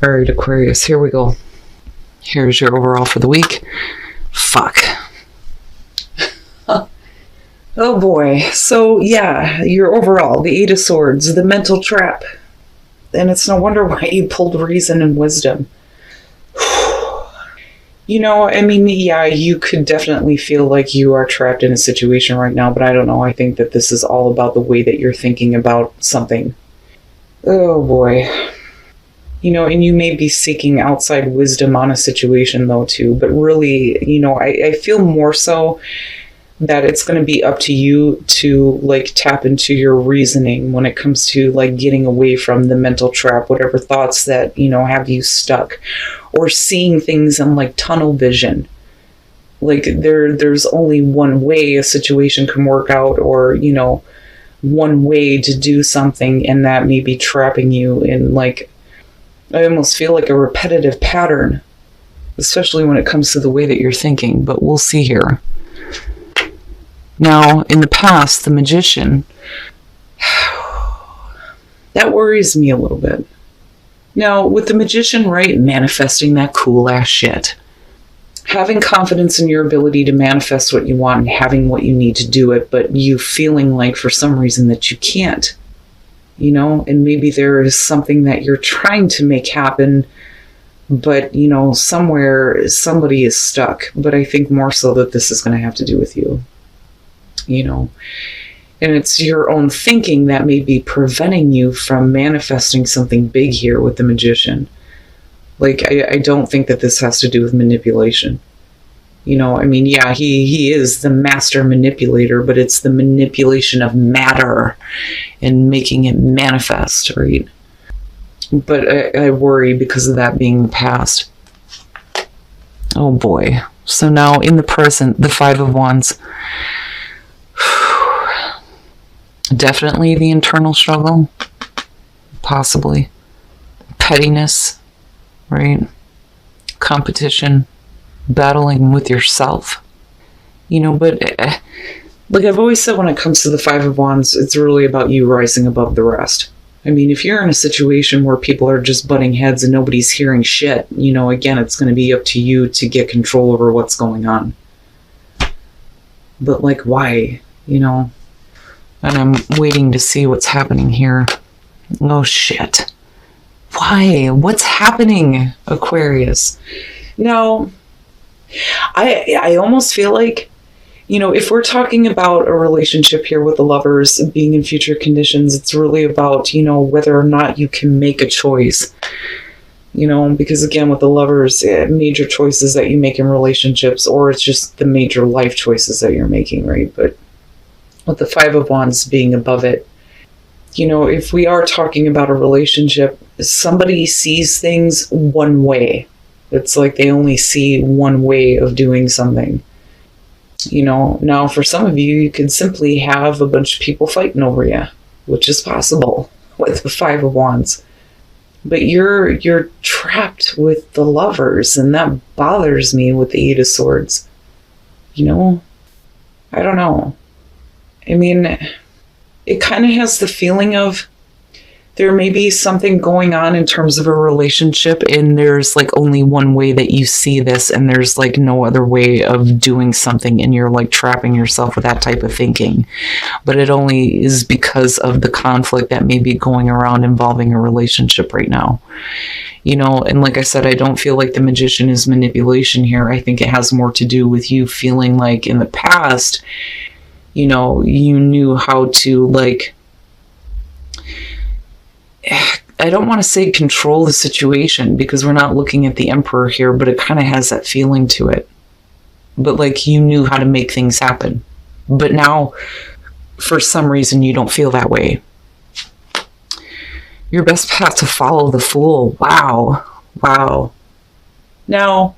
All right, Aquarius, here we go. Here's your overall for the week. Fuck. Oh boy. So yeah, your overall, the Eight of Swords, the mental trap. And it's no wonder why you pulled reason and wisdom. You know, I mean, yeah, you could definitely feel like you are trapped in a situation right now, but I don't know. I think that this is all about the way that you're thinking about something. Oh boy. You know, and you may be seeking outside wisdom on a situation though too, but really, you know, I feel more so that it's going to be up to you to like tap into your reasoning when it comes to like getting away from the mental trap, whatever thoughts that, you know, have you stuck, or seeing things in like tunnel vision. Like there's only one way a situation can work out, or, you know, one way to do something, and that may be trapping you in like, I almost feel like a repetitive pattern, especially when it comes to the way that you're thinking, but we'll see here. Now, in the past, the Magician, that worries me a little bit. Now, with the Magician, right, manifesting that cool ass shit. Having confidence in your ability to manifest what you want and having what you need to do it, but you feeling like for some reason that you can't, you know, and maybe there is something that you're trying to make happen, but, you know, somewhere somebody is stuck. But I think more so that this is going to have to do with you. You know, and it's your own thinking that may be preventing you from manifesting something big here with the Magician. Like, I don't think that this has to do with manipulation. You know, I mean, yeah, he is the master manipulator, but it's the manipulation of matter and making it manifest, right? But I worry because of that being the past. Oh boy. So now in the present, the Five of Wands. Definitely the internal struggle, possibly pettiness, right? Competition, battling with yourself, you know. But like I've always said, when it comes to the Five of Wands, it's really about you rising above the rest. I mean, if you're in a situation where people are just butting heads and nobody's hearing shit, you know, again, it's going to be up to you to get control over what's going on. But like, why, you know? And I'm waiting to see what's happening here. Oh, shit. Why? What's happening, Aquarius? Now, I almost feel like, you know, if we're talking about a relationship here with the Lovers being in future conditions, it's really about, you know, whether or not you can make a choice. You know, because again, with the Lovers, major choices that you make in relationships, or it's just the major life choices that you're making, right? But with the Five of Wands being above it, you know, if we are talking about a relationship, somebody sees things one way. It's like they only see one way of doing something. You know, now for some of you, you could simply have a bunch of people fighting over you, which is possible with the Five of Wands. But you're trapped with the Lovers, and that bothers me with the Eight of Swords. You know, I don't know. I mean, it kind of has the feeling of there may be something going on in terms of a relationship, and there's like only one way that you see this, and there's like no other way of doing something, and you're like trapping yourself with that type of thinking. But it only is because of the conflict that may be going around involving a relationship right now. You know, and like I said, I don't feel like the Magician is manipulation here. I think it has more to do with you feeling like in the past, you know, you knew how to, like, I don't want to say control the situation, because we're not looking at the Emperor here, but it kind of has that feeling to it. But like you knew how to make things happen. But now, for some reason, you don't feel that way. Your best path to follow, the Fool. Wow. Wow. Now,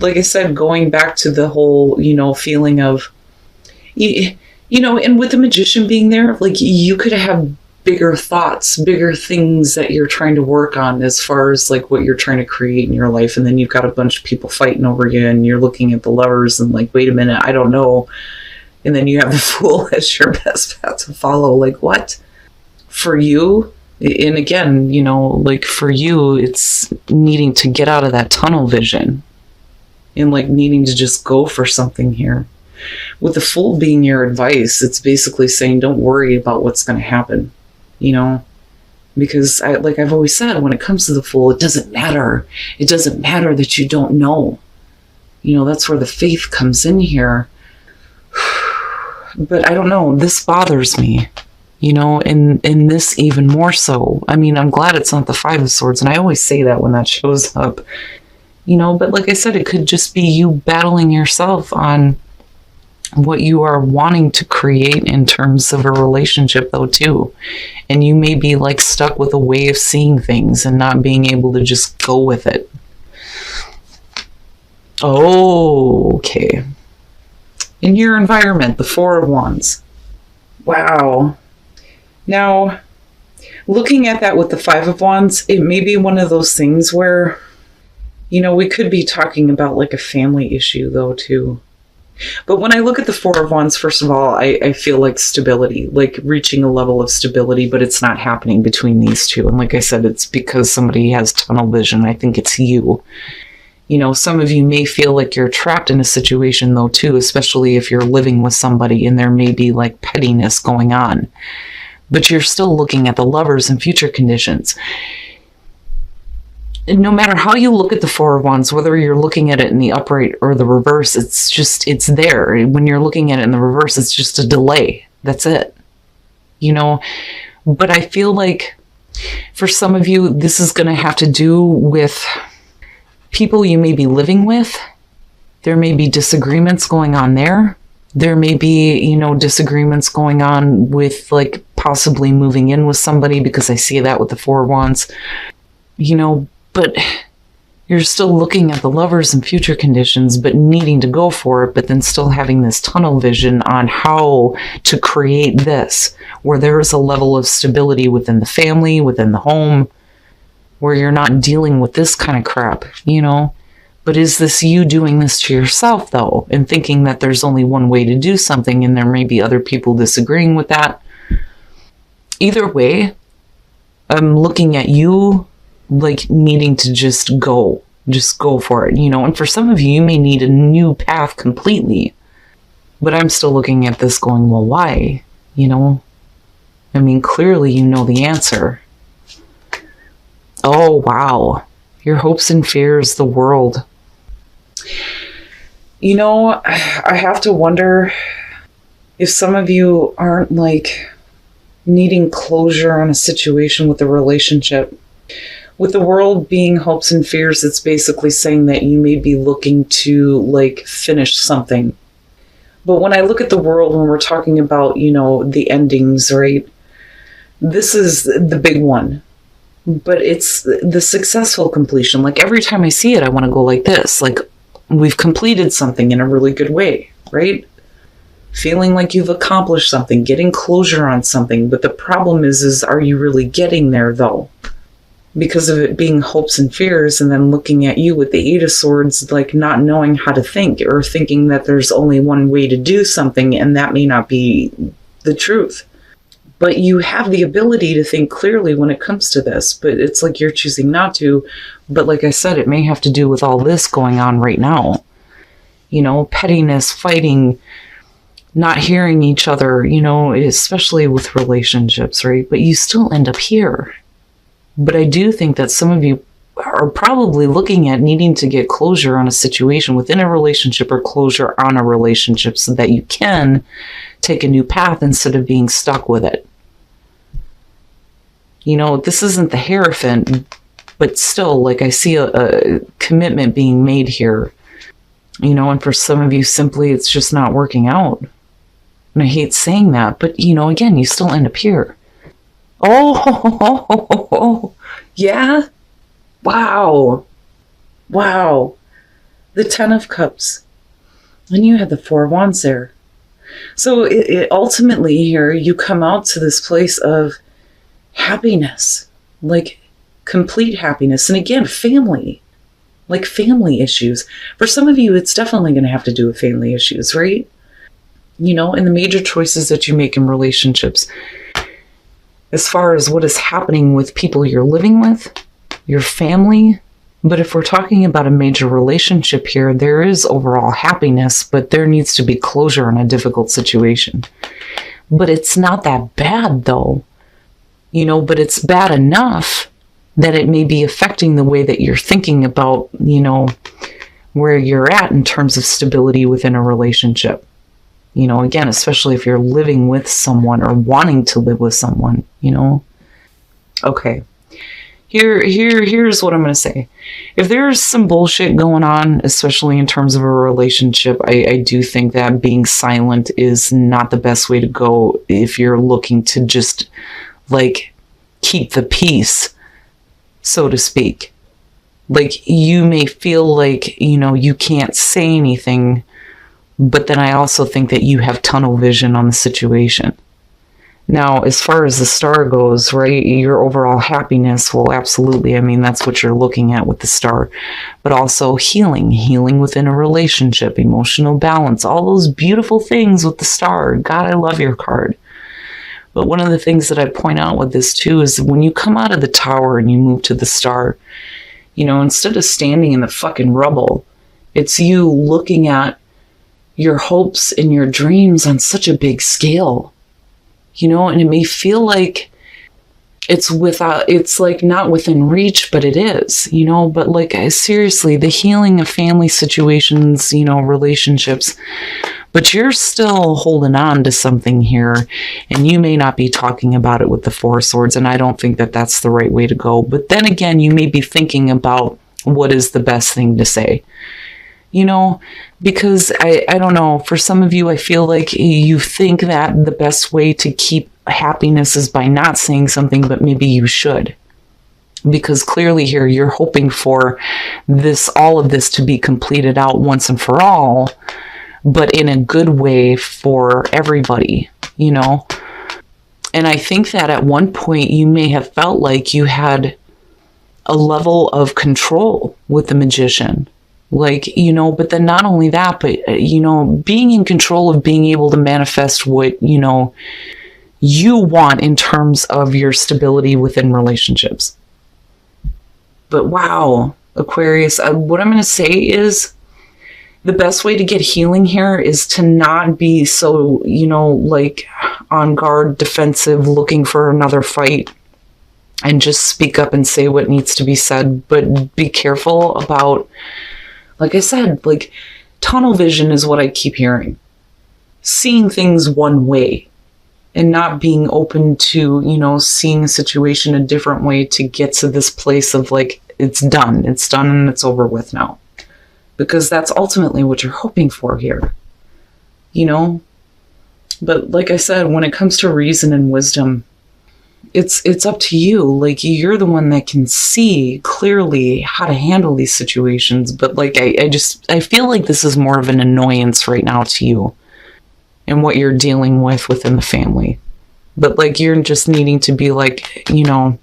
like I said, going back to the whole, you know, feeling of, you know, and with the Magician being there, like you could have bigger thoughts, bigger things that you're trying to work on as far as like what you're trying to create in your life. And then you've got a bunch of people fighting over you, and you're looking at the Lovers and like, wait a minute, I don't know. And then you have the Fool as your best path to follow. Like, what? For you, And again, you know, like for you, it's needing to get out of that tunnel vision and like needing to just go for something here. With the Fool being your advice, it's basically saying don't worry about what's going to happen, you know, because like I've always said, when it comes to the Fool, it doesn't matter. It doesn't matter that you don't know. You know, that's where the faith comes in here. But I don't know, this bothers me. You know, and this even more so. I mean, I'm glad it's not the Five of Swords, and I always say that when that shows up. You know, but like I said, it could just be you battling yourself on what you are wanting to create in terms of a relationship, though, too. And you may be like stuck with a way of seeing things and not being able to just go with it. Oh, okay. In your environment, the Four of Wands. Wow. Now, looking at that with the Five of Wands, it may be one of those things where, you know, we could be talking about like a family issue though too. But when I look at the Four of Wands, first of all, I feel like stability, like reaching a level of stability, but it's not happening between these two. And like I said, it's because somebody has tunnel vision. I think it's you. You know, some of you may feel like you're trapped in a situation though too, especially if you're living with somebody and there may be like pettiness going on. But you're still looking at the Lovers and future conditions. And no matter how you look at the Four of Wands, whether you're looking at it in the upright or the reverse, it's there. When you're looking at it in the reverse, it's just a delay. That's it. You know, but I feel like for some of you, this is going to have to do with people you may be living with. There may be disagreements going on there. There may be, you know, disagreements going on with like possibly moving in with somebody, because I see that with the Four of Wands, you know, but you're still looking at the Lovers and future conditions, but needing to go for it, but then still having this tunnel vision on how to create this, where there is a level of stability within the family, within the home, where you're not dealing with this kind of crap, you know. But is this you doing this to yourself, though, and thinking that there's only one way to do something, and there may be other people disagreeing with that? Either way, I'm looking at you like needing to just go for it, you know. And for some of you, you may need a new path completely. But I'm still looking at this going, well, why? You know? I mean, clearly you know the answer. Oh, wow. Your hopes and fears, the world. You know, I have to wonder if some of you aren't like needing closure on a situation with a relationship. With the world being hopes and fears, it's basically saying that you may be looking to like finish something. But when I look at the world, when we're talking about, you know, the endings, right? This is the big one. But it's the successful completion. Like every time I see it, I want to go like this. Like we've completed something in a really good way, right? Feeling like you've accomplished something, getting closure on something. But the problem is are you really getting there though? Because of it being hopes and fears, and then looking at you with the Eight of Swords, like not knowing how to think, or thinking that there's only one way to do something, and that may not be the truth. But you have the ability to think clearly when it comes to this, but it's like you're choosing not to. But like I said, it may have to do with all this going on right now. You know, pettiness, fighting, not hearing each other, you know, especially with relationships, right? But you still end up here. But I do think that some of you are probably looking at needing to get closure on a situation within a relationship, or closure on a relationship, so that you can take a new path instead of being stuck with it. You know, this isn't the Hierophant, but still, like I see a commitment being made here. You know, and for some of you, simply, it's just not working out. And I hate saying that, but, you know, again, you still end up here. Oh, yeah? Wow. Wow. The Ten of Cups. And you had the Four of Wands there. So it ultimately here, you come out to this place of happiness, like complete happiness. And again, family, like family issues. For some of you, it's definitely going to have to do with family issues, right? You know, and the major choices that you make in relationships. as far as what is happening with people you're living with, your family. But if we're talking about a major relationship here, there is overall happiness, but there needs to be closure in a difficult situation. But it's not that bad though, but it's bad enough that it may be affecting the way that you're thinking about, where you're at in terms of stability within a relationship. Again, especially if you're living with someone or wanting to live with someone, Okay. Here's what I'm going to say. If there's some bullshit going on, especially in terms of a relationship, I do think that being silent is not the best way to go if you're looking to just, keep the peace, so to speak. You may feel like, you can't say anything, but then I also think that you have tunnel vision on the situation. Now, as far as the star goes, right, your overall happiness, well, absolutely. I mean, that's what you're looking at with the star. But also healing within a relationship, emotional balance, all those beautiful things with the star. God, I love your card. But one of the things that I point out with this too is when you come out of the tower and you move to the star, instead of standing in the fucking rubble, it's you looking at your hopes and your dreams on such a big scale. And it may feel like it's not within reach, but it is, but seriously, the healing of family situations, relationships, but you're still holding on to something here, and you may not be talking about it with the Four of Swords, and I don't think that that's the right way to go. But then again, you may be thinking about what is the best thing to say. Because I don't know, for some of you, I feel like you think that the best way to keep happiness is by not saying something, but maybe you should. Because clearly here, you're hoping for all of this to be completed out once and for all, but in a good way for everybody, And I think that at one point you may have felt like you had a level of control with the Magician. But then not only that, but, being in control of being able to manifest what, you want in terms of your stability within relationships. But wow, Aquarius, what I'm going to say is the best way to get healing here is to not be so, on guard, defensive, looking for another fight, and just speak up and say what needs to be said. But be careful about, like I said, tunnel vision is what I keep hearing. Seeing things one way and not being open to, seeing a situation a different way to get to this place of it's done and it's over with now. Because that's ultimately what you're hoping for here, But like I said, when it comes to reason and wisdom, it's up to you. You're the one that can see clearly how to handle these situations. But I feel like this is more of an annoyance right now to you and what you're dealing with within the family. But you're just needing to be I'm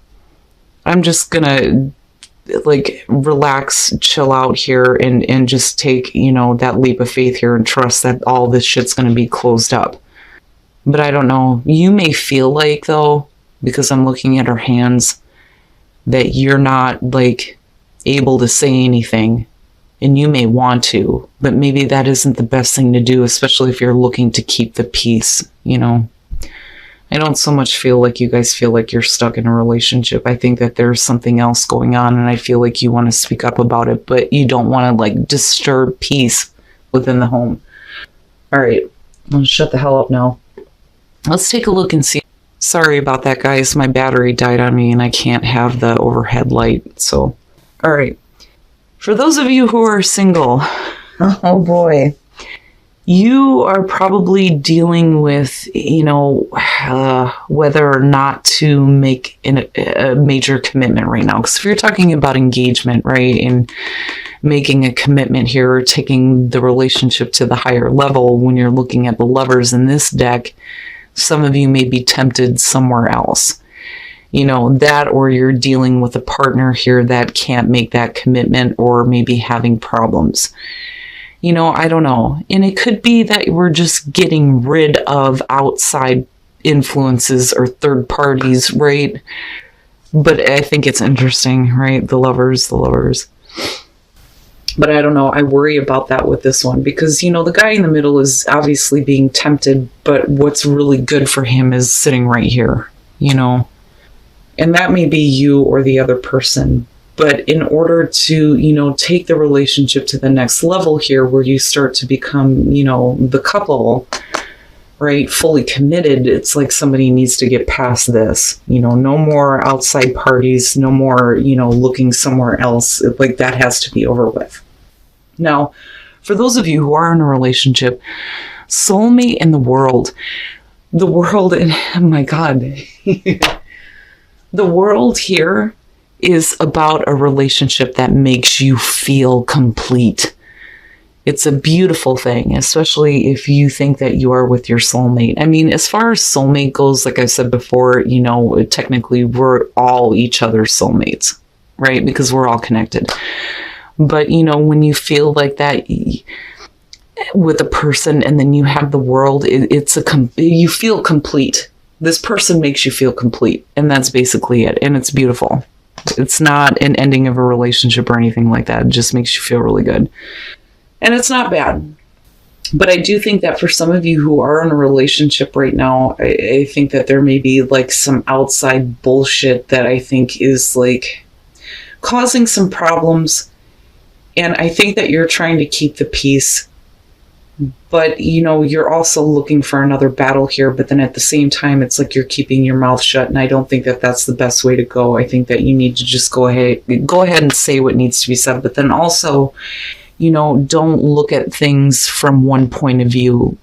just gonna relax, chill out here and just take, that leap of faith here and trust that all this shit's gonna be closed up. But I don't know. You may feel like though, because I'm looking at her hands, that you're not able to say anything, and you may want to, but maybe that isn't the best thing to do, especially if you're looking to keep the peace. I don't so much feel like you guys feel like you're stuck in a relationship. I think that there's something else going on, and I feel like you want to speak up about it, but you don't want to disturb peace within the home. All right, I'll shut the hell up now. Let's take a look and see. Sorry about that, guys. My battery died on me and I can't have the overhead light. So, all right. For those of you who are single, oh boy, you are probably dealing with, whether or not to make a major commitment right now. Because if you're talking about engagement, right, and making a commitment here, or taking the relationship to the higher level, when you're looking at the lovers in this deck, some of you may be tempted somewhere else. That, or you're dealing with a partner here that can't make that commitment, or maybe having problems. I don't know. And it could be that we're just getting rid of outside influences or third parties, right? But I think it's interesting, right? The lovers. But I don't know. I worry about that with this one because, the guy in the middle is obviously being tempted, but what's really good for him is sitting right here, And that may be you or the other person. But in order to, take the relationship to the next level here where you start to become, the couple, right, fully committed, it's like somebody needs to get past this. No more outside parties, no more, looking somewhere else. Like that has to be over with. Now, for those of you who are in a relationship, soulmate in the world, and oh my God, the world here is about a relationship that makes you feel complete. It's a beautiful thing, especially if you think that you are with your soulmate. I mean, as far as soulmate goes, like I said before, technically we're all each other's soulmates, right? Because we're all connected. But, when you like that with a person and then you have the world, you feel complete. This person makes you feel complete. And that's basically it. And it's beautiful. It's not an ending of a relationship or anything like that. It just makes you feel really good. And it's not bad. But I do think that for some of you who are in a relationship right now, I think that there may be like some outside bullshit that I think is like causing some problems. And I think that you're trying to keep the peace, but, you're also looking for another battle here. But then at the same time, it's like you're keeping your mouth shut. And I don't think that that's the best way to go. I think that you need to just go ahead and say what needs to be said. But then also, don't look at things from one point of view,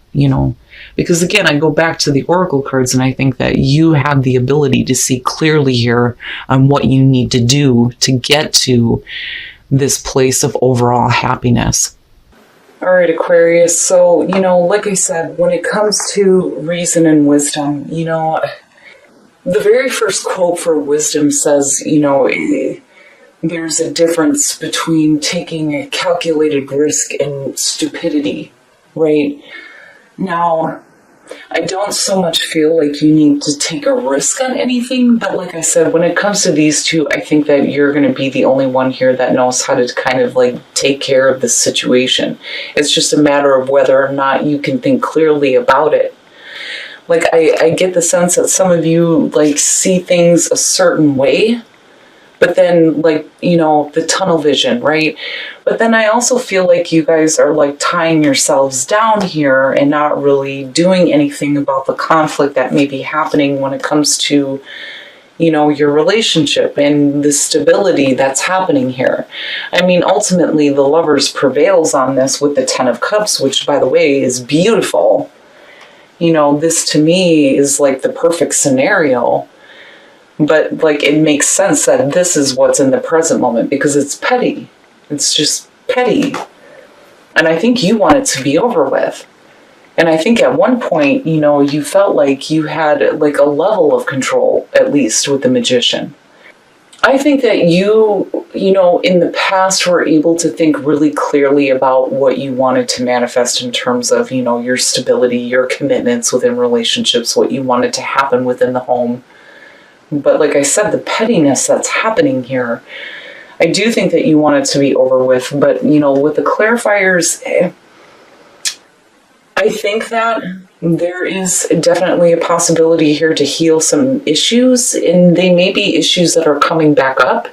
because again, I go back to the Oracle cards and I think that you have the ability to see clearly here on what you need to do to get to this place of overall happiness. All right, Aquarius. So, like I said, when it comes to reason and wisdom, the very first quote for wisdom says, there's a difference between taking a calculated risk and stupidity, right? Now, I don't so much feel like you need to take a risk on anything, but like I said, when it comes to these two, I think that you're going to be the only one here that knows how to kind of like take care of the situation. It's just a matter of whether or not you can think clearly about it. Like I get the sense that some of you like see things a certain way, but then like, the tunnel vision, right? But then I also feel like you guys are like tying yourselves down here and not really doing anything about the conflict that may be happening when it comes to, your relationship and the stability that's happening here. I mean, ultimately the Lovers prevails on this with the Ten of Cups, which by the way is beautiful. This to me is like the perfect scenario. But like it makes sense that this is what's in the present moment because it's petty. It's just petty. And I think you want it to be over with. And I think at one point, you felt like you had like a level of control, at least with the Magician. I think that you in the past were able to think really clearly about what you wanted to manifest in terms of, your stability, your commitments within relationships, what you wanted to happen within the home. But like I said, the pettiness that's happening here, I do think that you want it to be over with. But, with the clarifiers, I think that there is definitely a possibility here to heal some issues. And they may be issues that are coming back up.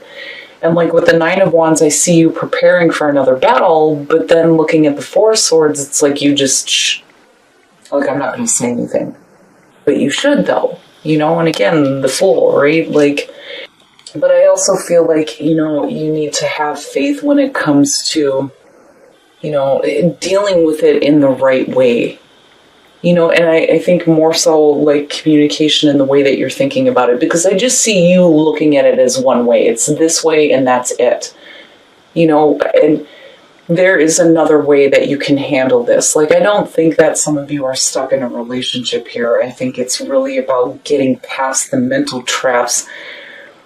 And like with the Nine of Wands, I see you preparing for another battle. But then looking at the Four of Swords, it's like you just, like I'm not going to say anything. But you should, though. And again, the Fool, right? Like, but I also feel like, you need to have faith when it comes to, dealing with it in the right way. And I think more so like communication in the way that you're thinking about it, because I just see you looking at it as one way. It's this way and that's it. And there is another way that you can handle this. Like, I don't think that some of you are stuck in a relationship here. I think it's really about getting past the mental traps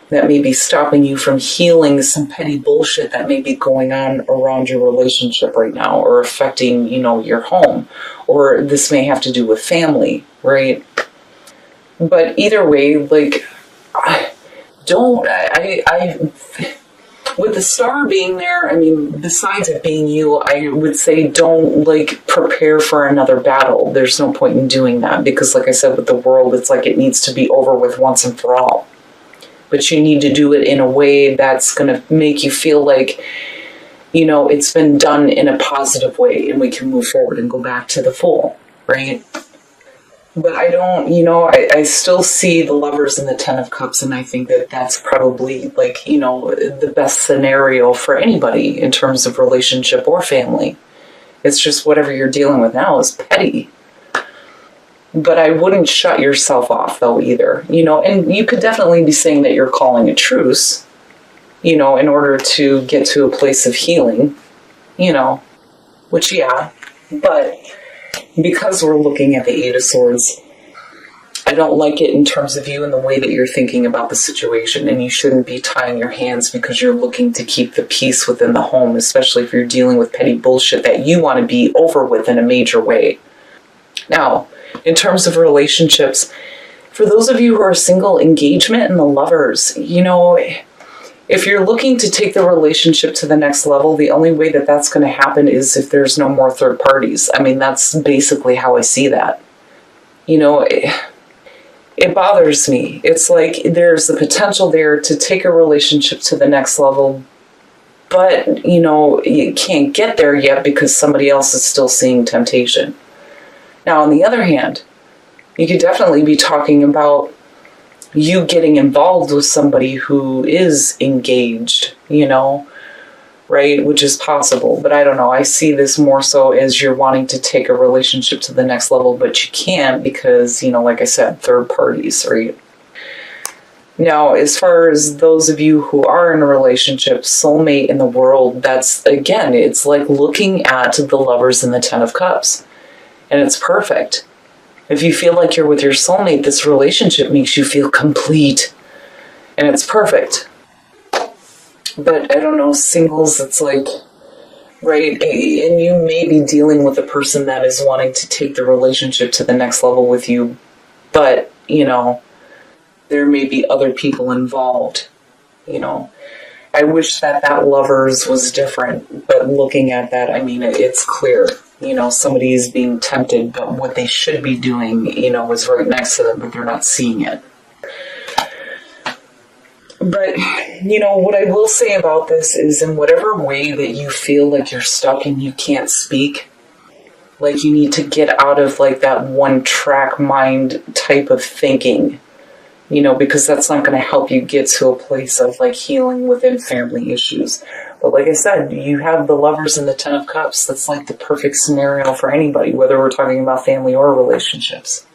that may be stopping you from healing some petty bullshit that may be going on around your relationship right now or affecting, your home. Or this may have to do with family, right? But either way, like, with the star being there, I mean, besides it being you, I would say don't, like, prepare for another battle. There's no point in doing that because, like I said, with the world, it's like it needs to be over with once and for all. But you need to do it in a way that's going to make you feel like, you know, it's been done in a positive way and we can move forward and go back to the Fool, right? But I don't, you know, I still see the Lovers and the Ten of Cups, and I think that that's probably, like, you know, the best scenario for anybody in terms of relationship or family. It's just whatever you're dealing with now is petty. But I wouldn't shut yourself off, though, either. You know, and you could definitely be saying that you're calling a truce, you know, in order to get to a place of healing, you know, which, yeah, but because we're looking at the Eight of Swords, I don't like it in terms of you and the way that you're thinking about the situation, and you shouldn't be tying your hands because you're looking to keep the peace within the home, especially if you're dealing with petty bullshit that you want to be over with in a major way. Now, in terms of relationships, for those of you who are single, engagement and the Lovers, you know, if you're looking to take the relationship to the next level, the only way that that's going to happen is if there's no more third parties. I mean, that's basically how I see that. You know, it bothers me. It's like there's the potential there to take a relationship to the next level, but, you know, you can't get there yet because somebody else is still seeing temptation. Now, on the other hand, you could definitely be talking about you getting involved with somebody who is engaged, you know, right? Which is possible. But I don't know. I see this more so as you're wanting to take a relationship to the next level, but you can't because, you know, like I said, third parties, right? Now, as far as those of you who are in a relationship, soulmate in the world, that's, again, it's like looking at the Lovers and the Ten of Cups. And it's perfect. If you feel like you're with your soulmate, this relationship makes you feel complete. And it's perfect. But I don't know, singles, it's like, right? And you may be dealing with a person that is wanting to take the relationship to the next level with you. But, you know, there may be other people involved, you know. I wish that Lovers was different. But looking at that, I mean, it's clear. You know, somebody is being tempted, but what they should be doing, you know, is right next to them, but they're not seeing it. But, you know, what I will say about this is in whatever way that you feel like you're stuck and you can't speak, like you need to get out of like that one-track mind type of thinking, you know, because that's not going to help you get to a place of like healing within family issues. But like I said, you have the Lovers and the Ten of Cups. That's like the perfect scenario for anybody, whether we're talking about family or relationships.